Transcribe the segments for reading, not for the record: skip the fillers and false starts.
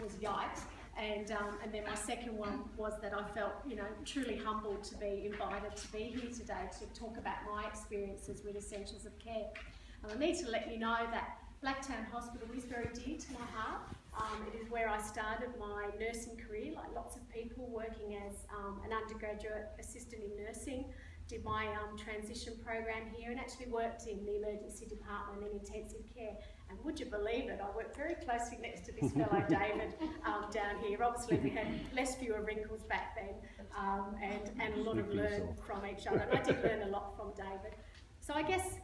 was yikes. And then my second one was that I felt, you know, truly humbled to be invited to be here today to talk about my experiences with Essentials of Care. And I need to let you know that Blacktown Hospital is very dear to my heart. It is where I started my nursing career, like lots of people, working as an undergraduate assistant in nursing. Did my transition program here and actually worked in the emergency department in intensive care. And would you believe it, I worked very closely next to this fellow David down here. Obviously we had fewer wrinkles back then and a lot of learn from each other. And I did learn a lot from David. So I guess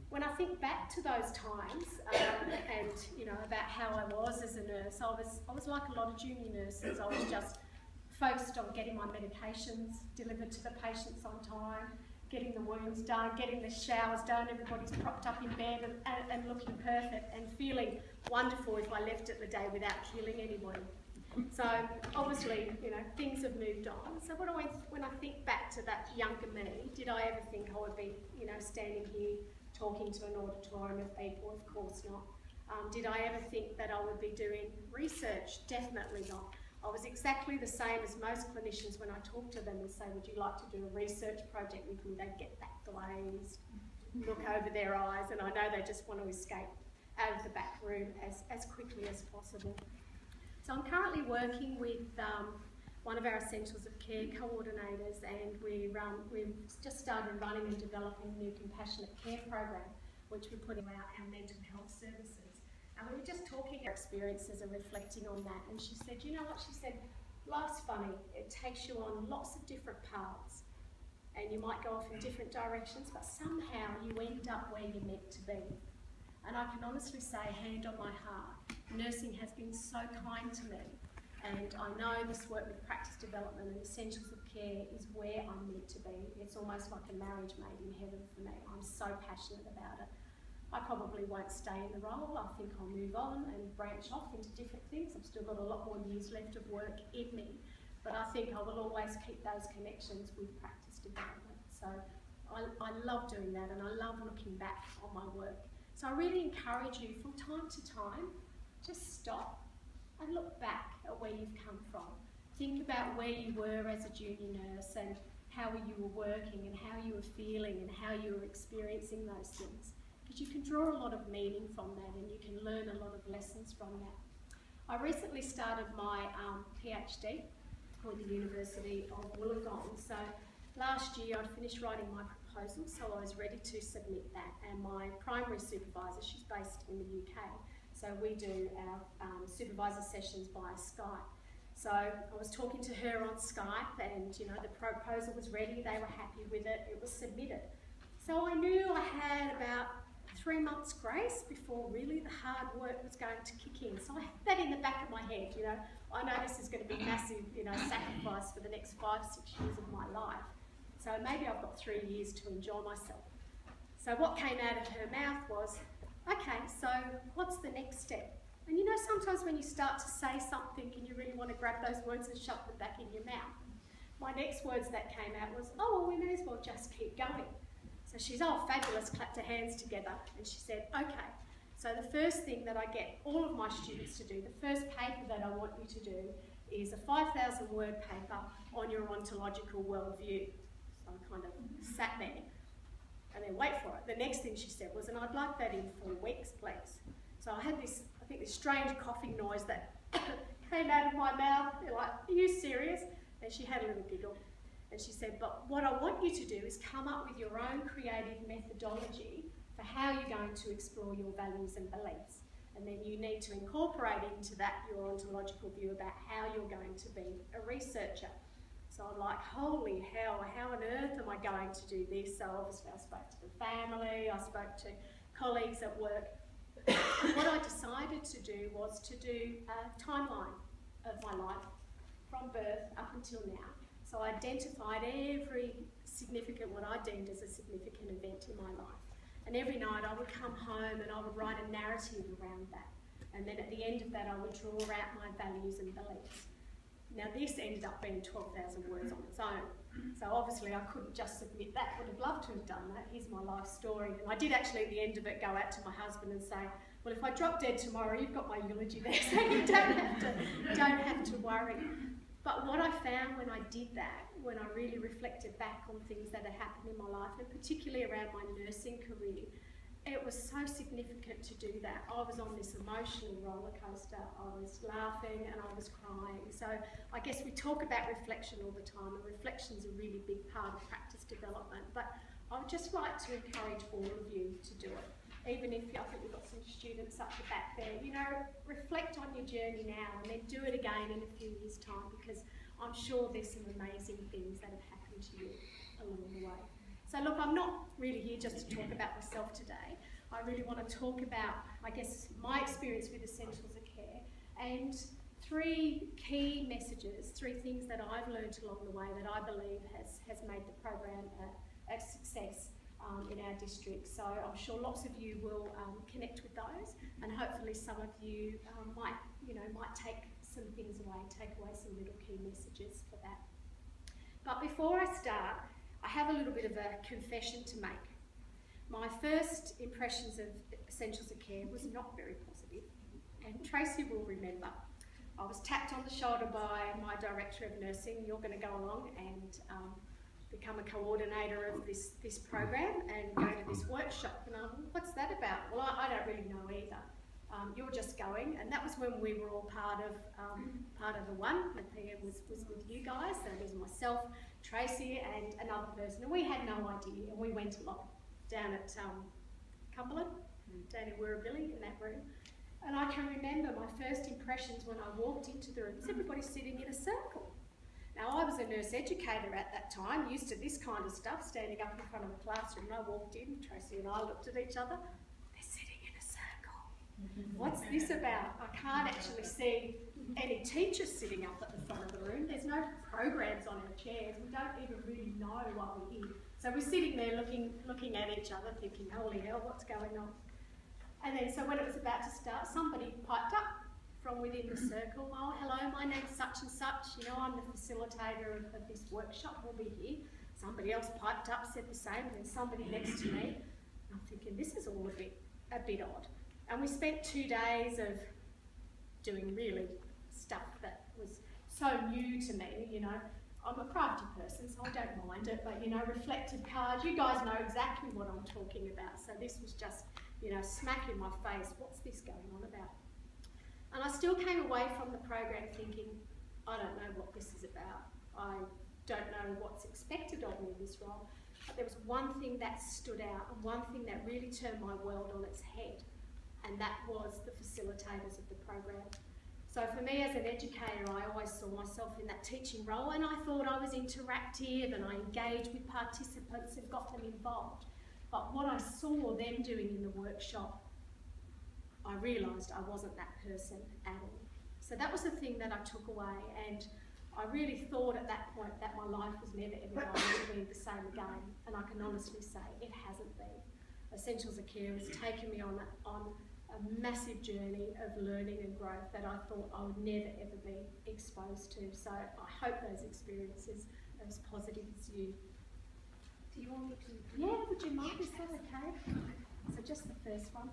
when I think back to those times and you know about how I was as a nurse, I was like a lot of junior nurses. I was just focused on getting my medications delivered to the patients on time, getting the wounds done, getting the showers done, everybody's propped up in bed and looking perfect and feeling wonderful if I left it the day without killing anybody. So obviously, you know, things have moved on. So when I think back to that younger me, did I ever think I would be, you know, standing here talking to an auditorium of people? Of course not. Did I ever think that I would be doing research? Definitely not. I was exactly the same as most clinicians when I talk to them and say, would you like to do a research project with me? They'd get that glazed, look over their eyes, and I know they just want to escape out of the back room as quickly as possible. So I'm currently working with one of our Essentials of Care coordinators, and we've just started running and developing a new compassionate care program, which we're putting out our mental health services. And we were just talking our experiences and reflecting on that, and she said, you know what, she said, life's funny, it takes you on lots of different paths, and you might go off in different directions, but somehow you end up where you're meant to be. And I can honestly say, hand on my heart, nursing has been so kind to me, and I know this work with practice development and Essentials of Care is where I'm meant to be. It's almost like a marriage made in heaven for me. I'm so passionate about it. I probably won't stay in the role. I think I'll move on and branch off into different things. I've still got a lot more years left of work in me, but I think I will always keep those connections with practice development. So I love doing that, and I love looking back on my work. So I really encourage you from time to time, just stop and look back at where you've come from. Think about where you were as a junior nurse and how you were working and how you were feeling and how you were experiencing those things. Because you can draw a lot of meaning from that and you can learn a lot of lessons from that. I recently started my PhD for the University of Wollongong. So last year I'd finished writing my proposal, so I was ready to submit that. And my primary supervisor, she's based in the UK, so we do our supervisor sessions via Skype. So I was talking to her on Skype, and you know, the proposal was ready, they were happy with it, it was submitted. So I knew I had about 3 months grace before really the hard work was going to kick in. So I had that in the back of my head, you know, I know this is going to be massive, you know, sacrifice for the next 5-6 years of my life. So maybe I've got 3 years to enjoy myself. So what came out of her mouth was, okay, so what's the next step? And you know, sometimes when you start to say something and you really want to grab those words and shove them back in your mouth, my next words that came out was, oh, well, we may as well just keep going. So she's, oh, fabulous, clapped her hands together, and she said, okay, so the first thing that I get all of my students to do, the first paper that I want you to do is a 5,000 word paper on your ontological worldview. So I kind of sat there, and then wait for it. The next thing she said was, and I'd like that in 4 weeks, please. So I had this, I think this strange coughing noise that came out of my mouth. They're like, are you serious? And she had a little giggle. And she said, but what I want you to do is come up with your own creative methodology for how you're going to explore your values and beliefs. And then you need to incorporate into that your ontological view about how you're going to be a researcher. So I'm like, holy hell, how on earth am I going to do this? So obviously I spoke to the family, I spoke to colleagues at work. And what I decided to do was to do a timeline of my life from birth up until now. So I identified every significant, what I deemed as a significant event in my life. And every night I would come home and I would write a narrative around that. And then at the end of that I would draw out my values and beliefs. Now this ended up being 12,000 words on its own. So obviously I couldn't just submit that, would have loved to have done that. Here's my life story. And I did actually at the end of it go out to my husband and say, well, if I drop dead tomorrow, you've got my eulogy there, so you don't have to don't have to worry. But what I found when I did that, when I really reflected back on things that had happened in my life, and particularly around my nursing career, it was so significant to do that. I was on this emotional roller coaster. I was laughing and I was crying. So I guess we talk about reflection all the time, and reflection's a really big part of practice development. But I would just like to encourage all of you to do it. Even if I think we've got some students up the back there, you know, reflect on your journey now and then do it again in a few years' time, because I'm sure there's some amazing things that have happened to you along the way. So look, I'm not really here just to talk about myself today. I really want to talk about, I guess, my experience with Essentials of Care, and 3 key messages, 3 things that I've learned along the way that I believe has made the program a success in our district. So I'm sure lots of you will connect with those, and hopefully some of you might take some things away, take away some little key messages for that. But before I start, I have a little bit of a confession to make. My first impressions of Essentials of Care was not very positive, and Tracy will remember. I was tapped on the shoulder by my director of nursing. You're going to go along and become a coordinator of this program and go to this workshop. And what's that about? Well, I don't really know either. You're just going, and that was when we were all part of the one. The PM was with you guys, so it was myself, Tracy, and another person, and we had no idea, and we went along down at Cumberland, down in Wirrabilly in that room. And I can remember my first impressions when I walked into the room was everybody sitting in a circle. Now, I was a nurse educator at that time, used to this kind of stuff, standing up in front of a classroom, and I walked in, Tracy and I looked at each other. They're sitting in a circle. What's this about? I can't actually see any teachers sitting up at the front of the room. There's no programs on our chairs. We don't even really know what we're here. So we're sitting there looking at each other, thinking, holy hell, what's going on? And then, so when it was about to start, somebody piped up from within the circle. Oh, hello, my name's such and such. You know, I'm the facilitator of this workshop. We'll be here. Somebody else piped up, said the same, and then somebody next to me. I'm thinking, this is all a bit odd. And we spent 2 days of doing really stuff that was so new to me, you know. I'm a crafty person, so I don't mind it, but, you know, reflective cards, you guys know exactly what I'm talking about. So this was just, you know, smack in my face. What's this going on about? And I still came away from the program thinking, I don't know what this is about. I don't know what's expected of me in this role. But there was one thing that stood out, and one thing that really turned my world on its head, and that was the facilitators of the program. So for me as an educator, I always saw myself in that teaching role, and I thought I was interactive and I engaged with participants and got them involved. But what I saw them doing in the workshop, I realised I wasn't that person at all. So that was the thing that I took away, and I really thought at that point that my life was never ever going to be the same again, and I can honestly say it hasn't been. Essentials of Care has taken me on a massive journey of learning and growth that I thought I would never ever be exposed to. So I hope those experiences are as positive as you. Do you want me to? Yeah, would you mind? Is that okay? So just the first one.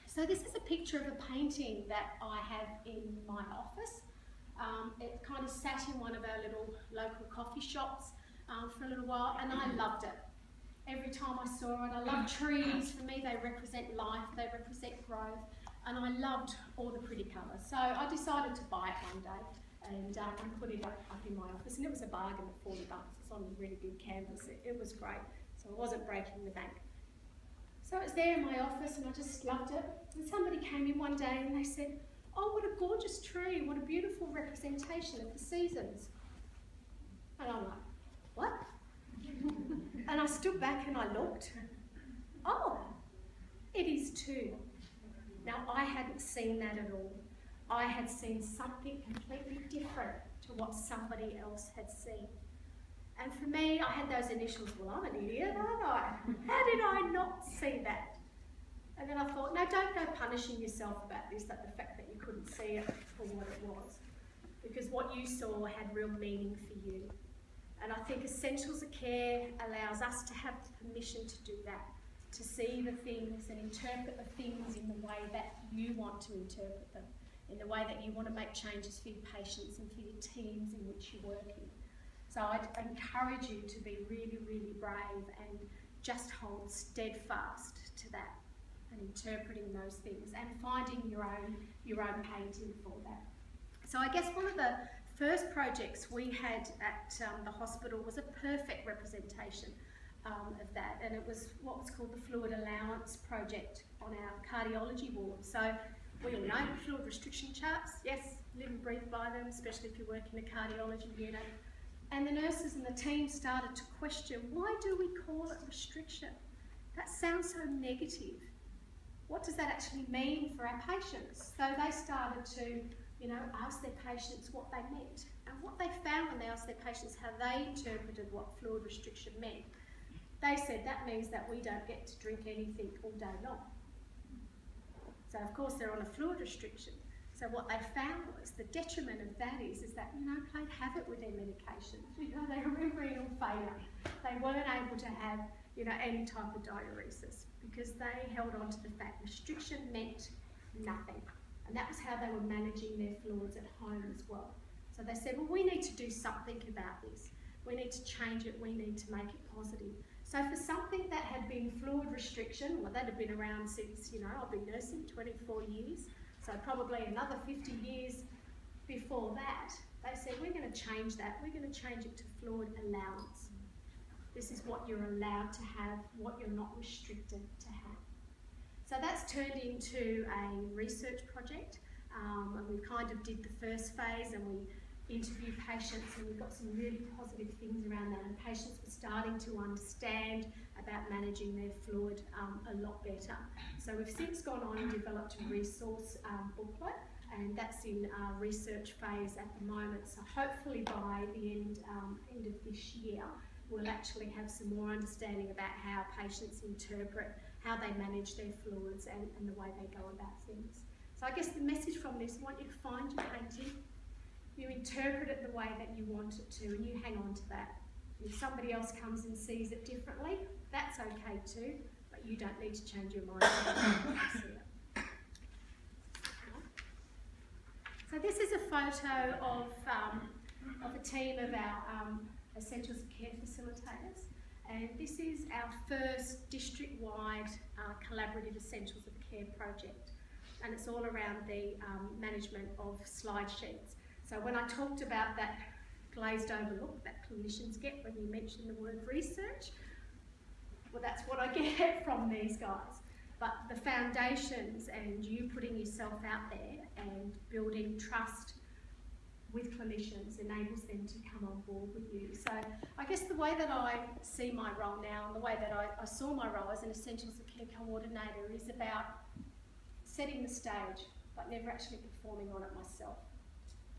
So this is a picture of a painting that I have in my office. It kind of sat in one of our little local coffee shops for a little while, and I loved it. Every time I saw it, I love trees. For me, they represent life, they represent growth, and I loved all the pretty colours. So I decided to buy it one day and put it up in my office, and it was a bargain at $40. It's on a really big canvas. It was great, so I wasn't breaking the bank. So it was there in my office, and I just loved it. And somebody came in one day and they said, oh, what a gorgeous tree, what a beautiful representation of the seasons. And I'm like, what? And I stood back and I looked. Oh, it is too. Now, I hadn't seen that at all. I had seen something completely different to what somebody else had seen. And for me, I had those initials, well, I'm an idiot, aren't I? How did I not see that? And then I thought, no, don't go punishing yourself about this, at the fact that you couldn't see it for what it was. Because what you saw had real meaning for you. And I think Essentials of Care allows us to have the permission to do that, to see the things and interpret the things in the way that you want to interpret them. in the way that you want to make changes for your patients and for your teams in which you're working. So I'd encourage you to be really, really brave and just hold steadfast to that and interpreting those things and finding your own painting for that. So I guess one of the first projects we had at the hospital was a perfect representation of that, and it was what was called the Fluid Allowance Project on our cardiology ward. So we all know fluid restriction charts, yes, live and breathe by them, especially if you work in a cardiology unit. And the nurses and the team started to question, why do we call it restriction? That sounds so negative. What does that actually mean for our patients? So they started to, ask their patients what they meant. And what they found when they asked their patients how they interpreted what fluid restriction meant, they said that means that we don't get to drink anything all day long. So of course they're on a fluid restriction. So what they found was the detriment of that is that, played havoc with their medications. They were in renal failure. They weren't able to have, any type of diuresis because they held on to the fact restriction meant nothing. And that was how they were managing their fluids at home as well. So they said, well, we need to do something about this. We need to change it. We need to make it positive. So for something that had been fluid restriction, well, that had been around since, I've been nursing 24 years. So probably another 50 years before that, they said, we're going to change that. We're going to change it to fluid allowance. This is what you're allowed to have, what you're not restricted to have. So that's turned into a research project, and we kind of did the first phase and we interviewed patients and we got some really positive things around that, and patients were starting to understand about managing their fluid a lot better. So we've since gone on and developed a resource booklet, and that's in research phase at the moment. So hopefully by the end of this year, we'll actually have some more understanding about how patients interpret, how they manage their fluids and the way they go about things. So I guess the message from this, I want you to find your painting, you interpret it the way that you want it to, and you hang on to that. If somebody else comes and sees it differently, that's okay too, but you don't need to change your mind. So this is a photo of a team of our Essentials of Care facilitators, and this is our first district-wide collaborative Essentials of Care project, and it's all around the management of slide sheets. So when I talked about that glazed over look that clinicians get when you mention the word research, well, that's what I get from these guys. But the foundations and you putting yourself out there and building trust with clinicians enables them to come on board with you. So I guess the way that I see my role now and the way that I saw my role as an Essentials of Care coordinator is about setting the stage, but never actually performing on it myself.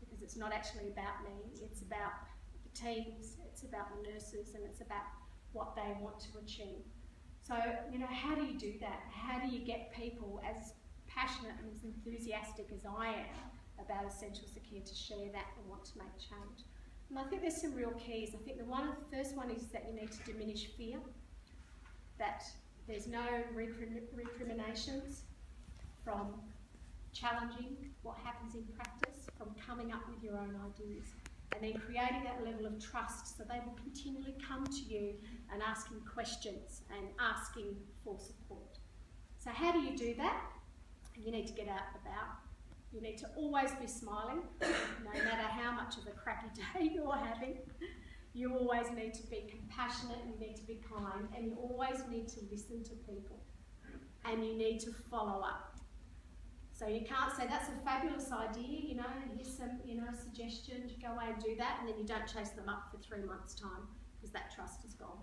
Because it's not actually about me, it's about the teams, it's about the nurses, and it's about what they want to achieve. So, how do you do that? How do you get people as passionate and as enthusiastic as I am about Essentials of Care to share that and want to make change? And I think there's some real keys. I think the first one is that you need to diminish fear, that there's no recriminations from challenging what happens in practice, from coming up with your own ideas, and then creating that level of trust so they will continually come to you and asking questions and asking for support. So how do you do that? You need to get out and about. You need to always be smiling, no matter how much of a crappy day you're having. You always need to be compassionate, you need to be kind, and you always need to listen to people. And you need to follow up. So you can't say, that's a fabulous idea, here's some, suggestion to go away and do that, and then you don't chase them up for 3 months' time, because that trust is gone.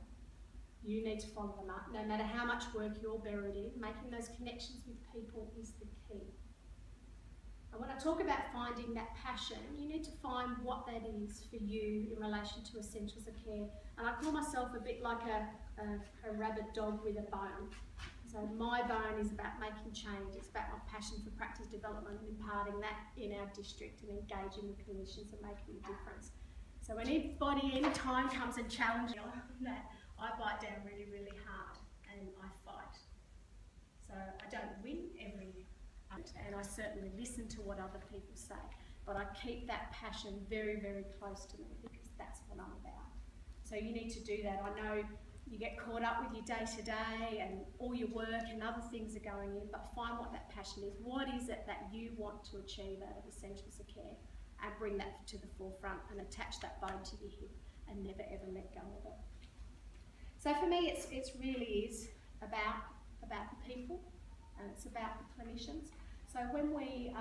You need to follow them up. No matter how much work you're buried in, making those connections with people is the key. And when I talk about finding that passion, you need to find what that is for you in relation to Essentials of Care. And I call myself a bit like a rabid dog with a bone. So my bone is about making change. It's about my passion for practice development and imparting that in our district and engaging with clinicians and making a difference. So when anybody, anytime comes and challenges me on that, I bite down really, really hard and I fight. So I don't win every And I certainly listen to what other people say, but I keep that passion very, very close to me because that's what I'm about. So you need to do that. I know you get caught up with your day-to-day and all your work and other things are going in, but find what that passion is. What is it that you want to achieve out of Essentials of Care, and bring that to the forefront and attach that bone to your hip and never ever let go of it. So for me, it really is about the people, and it's about the clinicians. So when we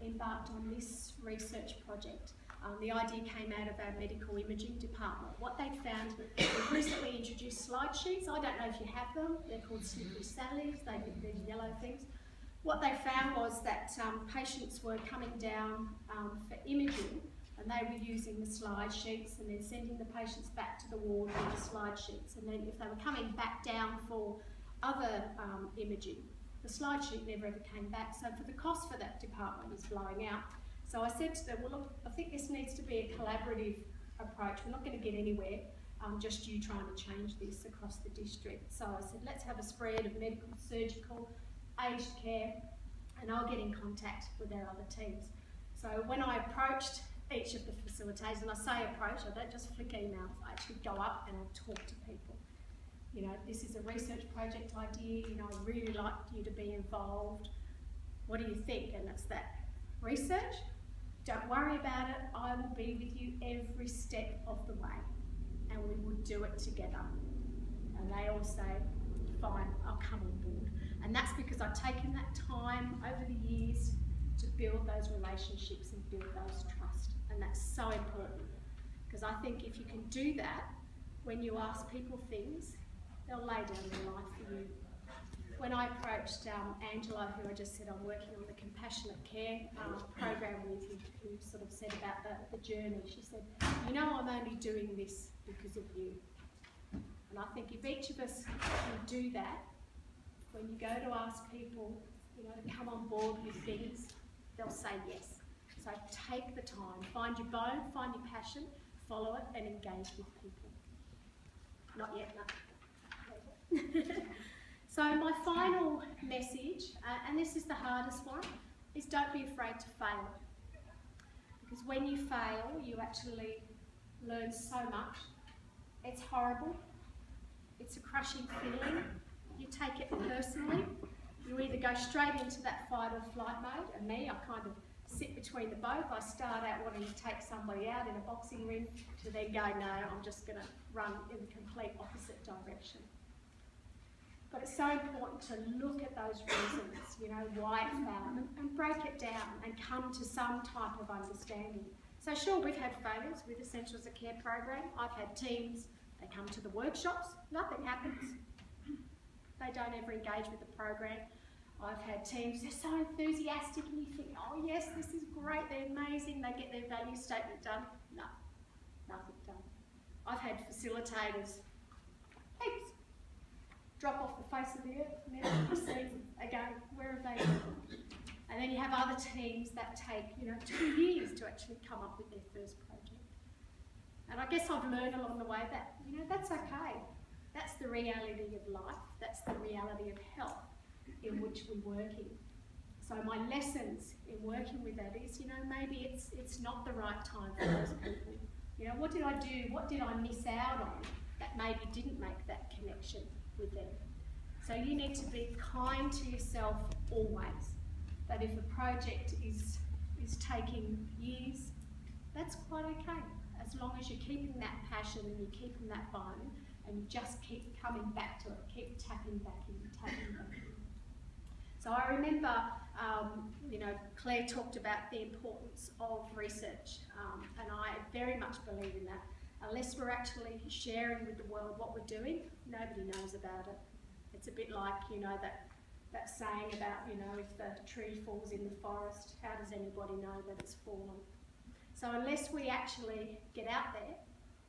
embarked on this research project, the idea came out of our medical imaging department. What they found, we've recently introduced slide sheets. I don't know if you have them. They're called Slippery Sallies. They're yellow things. What they found was that patients were coming down for imaging, and they were using the slide sheets and then sending the patients back to the ward with the slide sheets. And then if they were coming back down for other imaging, the slide sheet never ever came back. So for the cost for that department was blowing out. So I said to them, well, look, I think this needs to be a collaborative approach. We're not going to get anywhere, just you trying to change this across the district. So I said, let's have a spread of medical, surgical, aged care, and I'll get in contact with our other teams. So when I approached each of the facilitators, and I say approach, I don't just flick emails, I actually go up and I talk to people. You know, this is a research project idea, you know, I'd really like you to be involved. What do you think? And it's that research. Don't worry about it, I will be with you every step of the way, and we will do it together. And they all say, fine, I'll come on board. And that's because I've taken that time over the years to build those relationships and build those trust. And that's so important, because I think if you can do that, when you ask people things, they'll lay down their life for you. When I approached Angela, who I just said I'm working on the compassionate care program with, who sort of said about the journey, she said, you know, I'm only doing this because of you. And I think if each of us can do that, when you go to ask people, you know, to come on board with things, they'll say yes. So take the time, find your bone, find your passion, follow it, and engage with people. Not yet, no. So my final message, and this is the hardest one, is don't be afraid to fail. Because when you fail, you actually learn so much. It's horrible. It's a crushing feeling. You take it personally. You either go straight into that fight or flight mode, and me, I kind of sit between the both. I start out wanting to take somebody out in a boxing ring, to then go, no, I'm just going to run in the complete opposite direction. But it's so important to look at those reasons, you know, why it failed, and break it down and come to some type of understanding. So sure, we've had failures with Essentials of Care program. I've had teams, they come to the workshops, nothing happens. They don't ever engage with the program. I've had teams, they're so enthusiastic and you think, oh yes, this is great, they're amazing, they get their value statement done. No, nothing done. I've had facilitators, heaps, drop off the face of the earth, never be seen again, where are they? And then you have other teams that take, you know, 2 years to actually come up with their first project. And I guess I've learned along the way that, you know, that's okay. That's the reality of life. That's the reality of health in which we're working. So my lessons in working with that is, you know, maybe it's not the right time for those people. You know, what did I do? What did I miss out on that maybe didn't make that connection with them? So you need to be kind to yourself always. That if a project is taking years, that's quite okay. As long as you're keeping that passion and you're keeping that bone, and you just keep coming back to it, keep tapping back in, tapping back in. So I remember, you know, Claire talked about the importance of research, and I very much believe in that. Unless we're actually sharing with the world what we're doing, nobody knows about it. It's a bit like, you know, that saying about, you know, if the tree falls in the forest, how does anybody know that it's fallen? So unless we actually get out there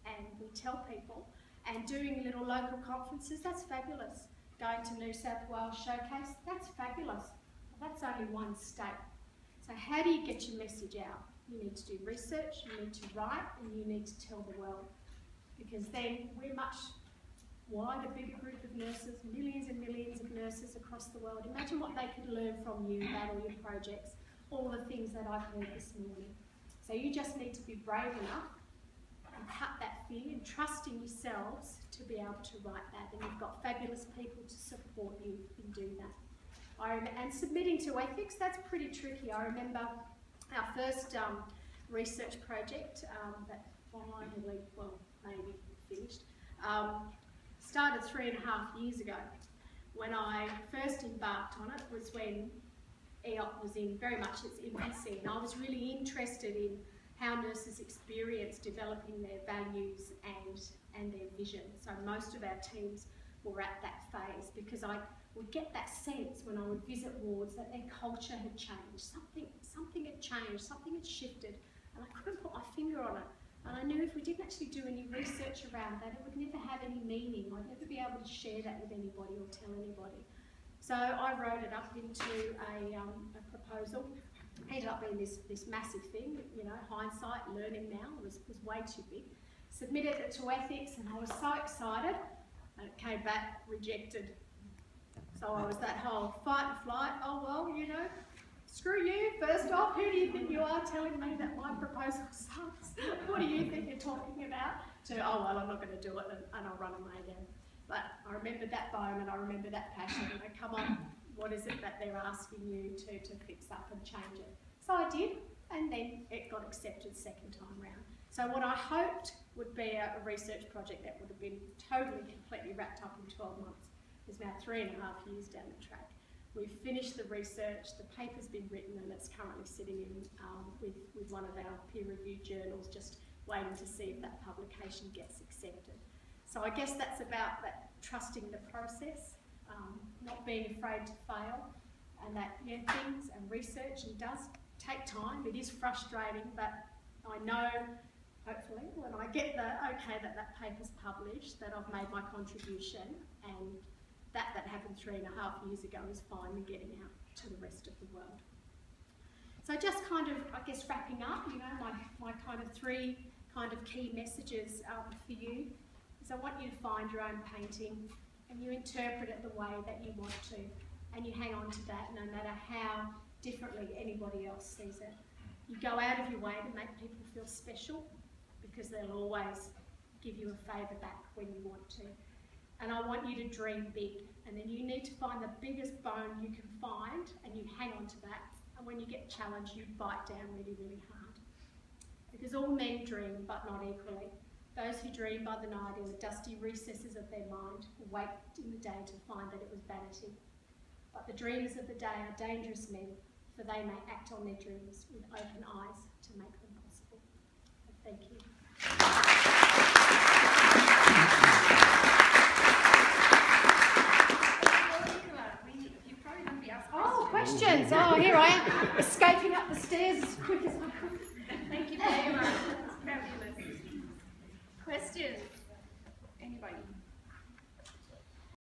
and we tell people, and doing little local conferences, that's fabulous. Going to New South Wales Showcase, that's fabulous. Well, that's only one state. So how do you get your message out? You need to do research, you need to write, and you need to tell the world. Because then we're much wider, bigger group of nurses, millions and millions of nurses across the world. Imagine what they could learn from you about all your projects, all the things that I've heard this morning. So you just need to be brave enough and cut that fear and trust in yourselves to be able to write that. And you've got fabulous people to support you in doing that. And submitting to ethics, that's pretty tricky. I remember our first research project that finally, well, maybe finished, started 3.5 years ago. When I first embarked on it was when EOP was in very much its infancy, and I was really interested in how nurses experience developing their values and their vision. So most of our teams were at that phase, because I would get that sense when I would visit wards that their culture had changed. Something had changed, something had shifted, and I couldn't put my finger on it. And I knew if we didn't actually do any research around that, it would never have any meaning. I'd never be able to share that with anybody or tell anybody. So I wrote it up into a proposal. It ended up being this massive thing, you know, hindsight, learning now, was way too big. Submitted it to ethics, and I was so excited, and it came back rejected. So I was that whole fight and flight, oh well, you know, screw you, first off, who do you think you are telling me that my proposal sucks? What do you think you're talking about? To, oh well, I'm not going to do it, and I'll run away again. But I remember that moment, I remember that passion, and I come on, what is it that they're asking you to fix up and change it? So I did, and then it got accepted second time round. So what I hoped would be a research project that would have been totally, completely wrapped up in 12 months is now 3.5 years down the track. We've finished the research, the paper's been written, and it's currently sitting in with one of our peer-reviewed journals, just waiting to see if that publication gets accepted. So I guess that's about that, trusting the process, not being afraid to fail, and that, yeah, things and research, and does take time. It is frustrating, but I know, hopefully, when I get the okay that paper's published, that I've made my contribution, and that happened 3.5 years ago is finally getting out to the rest of the world. So just kind of, I guess, wrapping up, you know, my kind of 3 kind of key messages for you is I want you to find your own painting, and you interpret it the way that you want to, and you hang on to that no matter how differently anybody else sees it. You go out of your way to make people feel special, because they'll always give you a favour back when you want to. And I want you to dream big, and then you need to find the biggest bone you can find, and you hang on to that, and when you get challenged, you bite down really, really hard. Because all men dream, but not equally. Those who dream by the night in the dusty recesses of their mind will wake in the day to find that it was vanity. But the dreamers of the day are dangerous men, for they may act on their dreams with open eyes to make them possible. So thank you. Oh, questions. Oh, here I am, escaping up the stairs as quick as I could. Thank you very much.